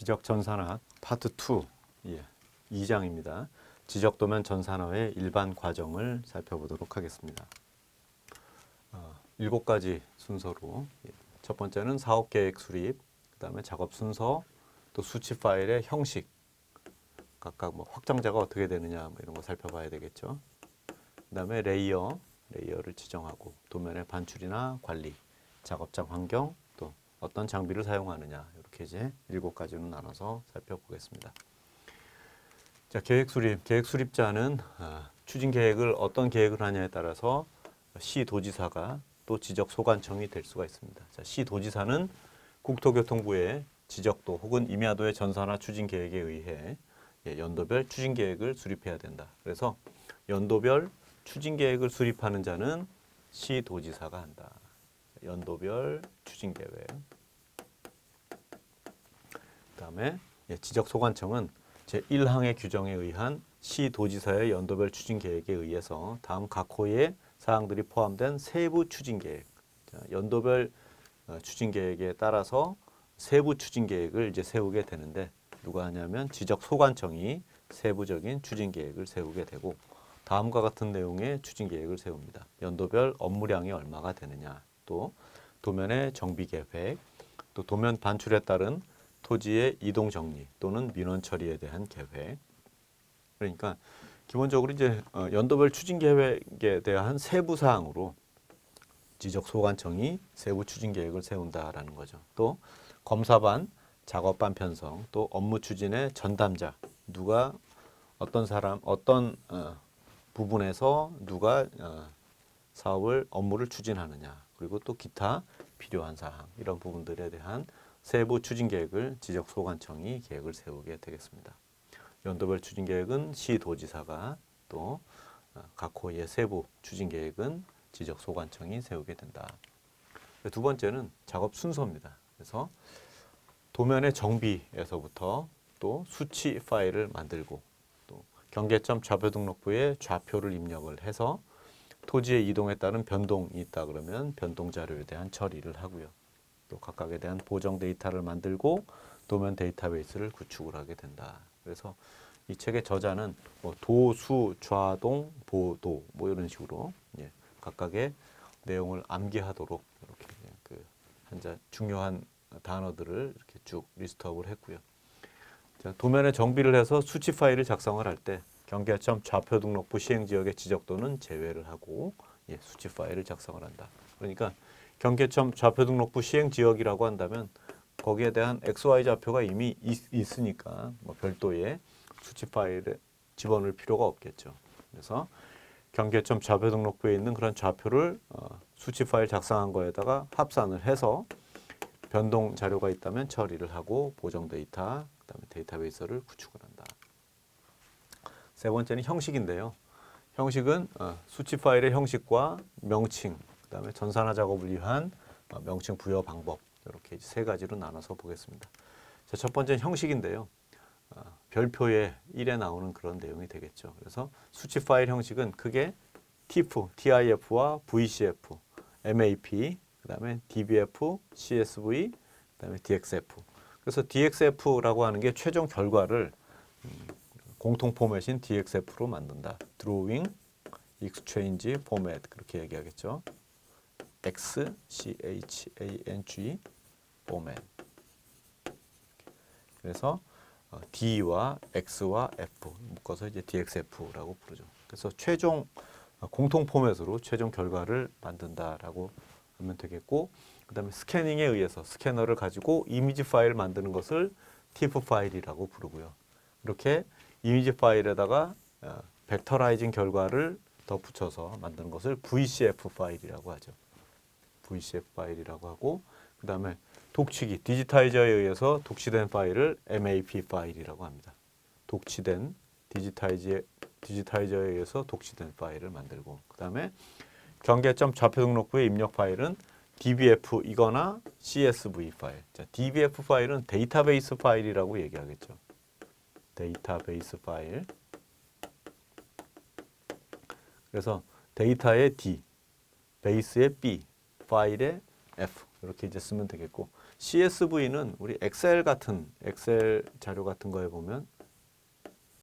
지적 전산학 파트 2 2장입니다. 지적 도면 전산화의 일반 과정을 살펴보도록 하겠습니다. 7가지 순서로 첫 번째는 사업 계획 수립, 그다음에 작업 순서, 또 수치 파일의 형식, 각각 뭐 확장자가 어떻게 되느냐 뭐 이런 거 살펴봐야 되겠죠. 그다음에 레이어를 지정하고 도면의 반출이나 관리, 작업장 환경, 또 어떤 장비를 사용하느냐 이렇게 이제 7가지로 나눠서 살펴보겠습니다. 자, 계획 수립자는 추진 계획을 어떤 계획을 하냐에 따라서 시 도지사가 또 지적 소관청이 될 수가 있습니다. 자, 시 도지사는 국토교통부의 지적도 혹은 임야도의 전산화 추진 계획에 의해 연도별 추진 계획을 수립해야 된다. 그래서 연도별 추진 계획을 수립하는 자는 시 도지사가 한다. 연도별 추진 계획. 그다음에 지적 소관청은 제1항의 규정에 의한 시 도지사의 연도별 추진 계획에 의해서 다음 각 호의 사항들이 포함된 세부 추진 계획, 연도별 추진 계획에 따라서 세부 추진 계획을 이제 세우게 되는데 누가 하냐면 지적 소관청이 세부적인 추진 계획을 세우게 되고 다음과 같은 내용의 추진 계획을 세웁니다. 연도별 업무량이 얼마가 되느냐, 또 도면의 정비 계획, 또 도면 반출에 따른 토지의 이동 정리 또는 민원 처리에 대한 계획. 그러니까 기본적으로 이제 연도별 추진 계획에 대한 세부 사항으로 지적 소관청이 세부 추진 계획을 세운다라는 거죠. 또 검사반, 작업반 편성, 또 업무 추진의 전담자, 누가 어떤 사람, 어떤 부분에서 누가 사업을 업무를 추진하느냐, 그리고 또 기타 필요한 사항 이런 부분들에 대한 세부 추진 계획을 지적 소관청이 계획을 세우게 되겠습니다. 연도별 추진 계획은 시 도지사가 또 각 호의 세부 추진 계획은 지적 소관청이 세우게 된다. 두 번째는 작업 순서입니다. 그래서 도면의 정비에서부터 또 수치 파일을 만들고 또 경계점 좌표 등록부에 좌표를 입력을 해서 토지의 이동에 따른 변동이 있다 그러면 변동 자료에 대한 처리를 하고요. 또 각각에 대한 보정 데이터를 만들고 도면 데이터베이스를 구축을 하게 된다. 그래서 이 책의 저자는 뭐 도수, 좌동, 보도 뭐 이런 식으로 각각의 내용을 암기하도록 이렇게 그 한자 중요한 단어들을 이렇게 쭉 리스트업을 했고요. 자, 도면에 정비를 해서 수치 파일을 작성을 할 때 경계점 좌표 등록부 시행 지역의 지적도는 제외를 하고 수치 파일을 작성을 한다. 그러니까 경계점 좌표 등록부 시행 지역이라고 한다면 거기에 대한 XY 좌표가 이미 있으니까 뭐 별도의 수치 파일에 집어넣을 필요가 없겠죠. 그래서 경계점 좌표 등록부에 있는 그런 좌표를 수치 파일 작성한 거에다가 합산을 해서 변동 자료가 있다면 처리를 하고 보정 데이터, 그다음에 데이터베이스를 구축을 한다. 세 번째는 형식인데요. 형식은 수치 파일의 형식과 명칭, 그다음에 전산화 작업을 위한 명칭 부여 방법 이렇게 3가지로 나눠서 보겠습니다. 자, 첫 번째는 형식인데요. 별표에 1에 나오는 그런 내용이 되겠죠. 그래서 수치 파일 형식은 크게 TIF와 VCF, MAP, 그다음에 DBF, CSV, 그다음에 DXF. 그래서 DXF라고 하는 게 최종 결과를 공통 포맷인 DXF로 만든다. Drawing, Exchange, Format 그렇게 얘기하겠죠. XCHANG, Format. 그래서 D와 X와 F 묶어서 이제 DXF라고 부르죠. 그래서 최종 공통 포맷으로 최종 결과를 만든다라고 하면 되겠고, 그다음에 스캐닝에 의해서 스캐너를 가지고 이미지 파일 만드는 것을 TIFF 파일이라고 부르고요. 이렇게 이미지 파일에다가 벡터라이징 결과를 덧붙여서 만드는 것을 VCF 파일이라고 하죠. VCF 파일이라고 하고, 그다음에 독치기, 디지타이저에 의해서 독치된 파일을 MAP 파일이라고 합니다. 독치된 디지타이저에 의해서 독치된 파일을 만들고, 그다음에 경계점 좌표 등록부의 입력 파일은 DBF이거나 CSV 파일. 자, DBF 파일은 데이터베이스 파일이라고 얘기하겠죠. 데이터베이스 파일. 그래서 데이터의 D, 베이스의 B, 파일의 F 이렇게 이제 쓰면 되겠고, CSV는 우리 엑셀 자료 같은 거에 보면